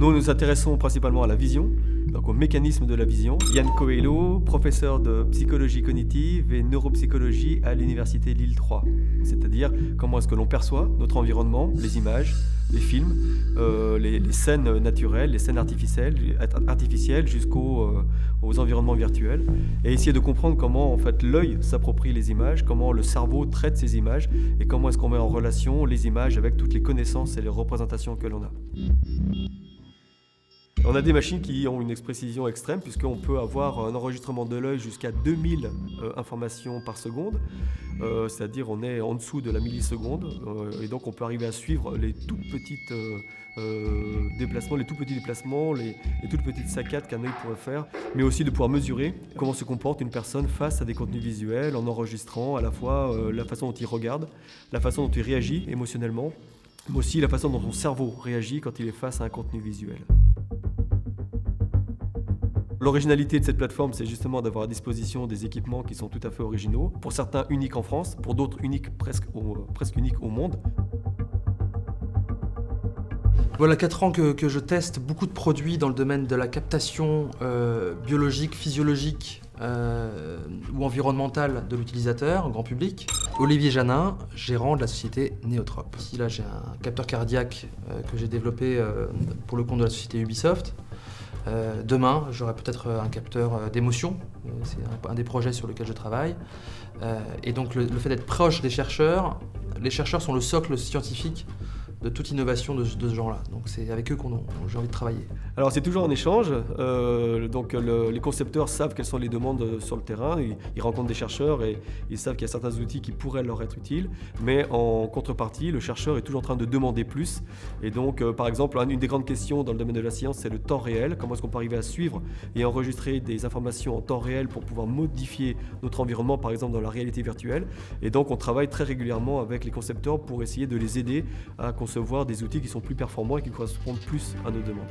Nous nous intéressons principalement à la vision, donc au mécanisme de la vision. Yann Coelho, professeur de psychologie cognitive et neuropsychologie à l'université Lille 3. C'est-à-dire comment est-ce que l'on perçoit notre environnement, les images, les films, les scènes naturelles, les scènes artificielles jusqu'aux environnements virtuels. Et essayer de comprendre comment en fait, l'œil s'approprie les images, comment le cerveau traite ces images et comment est-ce qu'on met en relation les images avec toutes les connaissances et les représentations que l'on a. On a des machines qui ont une précision extrême puisqu'on peut avoir un enregistrement de l'œil jusqu'à 2000 informations par seconde, c'est-à-dire on est en dessous de la milliseconde et donc on peut arriver à suivre les tout petits déplacements, les toutes petites saccades qu'un œil pourrait faire, mais aussi de pouvoir mesurer comment se comporte une personne face à des contenus visuels en enregistrant à la fois la façon dont il regarde, la façon dont il réagit émotionnellement, mais aussi la façon dont son cerveau réagit quand il est face à un contenu visuel. L'originalité de cette plateforme, c'est justement d'avoir à disposition des équipements qui sont tout à fait originaux, pour certains uniques en France, pour d'autres uniques presque uniques au monde. Voilà 4 ans que je teste beaucoup de produits dans le domaine de la captation biologique, physiologique ou environnementale de l'utilisateur, grand public. Olivier Janin, gérant de la société Neotrope. Ici, là, j'ai un capteur cardiaque que j'ai développé pour le compte de la société Ubisoft. Demain, j'aurai peut-être un capteur d'émotion, c'est un des projets sur lesquels je travaille. Et donc le fait d'être proche des chercheurs, les chercheurs sont le socle scientifique de toute innovation de ce genre-là. Donc c'est avec eux que j'ai envie de travailler. Alors c'est toujours en échange, les concepteurs savent quelles sont les demandes sur le terrain, ils rencontrent des chercheurs et ils savent qu'il y a certains outils qui pourraient leur être utiles, mais en contrepartie, le chercheur est toujours en train de demander plus. Et donc par exemple, une des grandes questions dans le domaine de la science, c'est le temps réel. Comment est-ce qu'on peut arriver à suivre et enregistrer des informations en temps réel pour pouvoir modifier notre environnement, par exemple dans la réalité virtuelle. Et donc on travaille très régulièrement avec les concepteurs pour essayer de les aider à concevoir des outils qui sont plus performants et qui correspondent plus à nos demandes.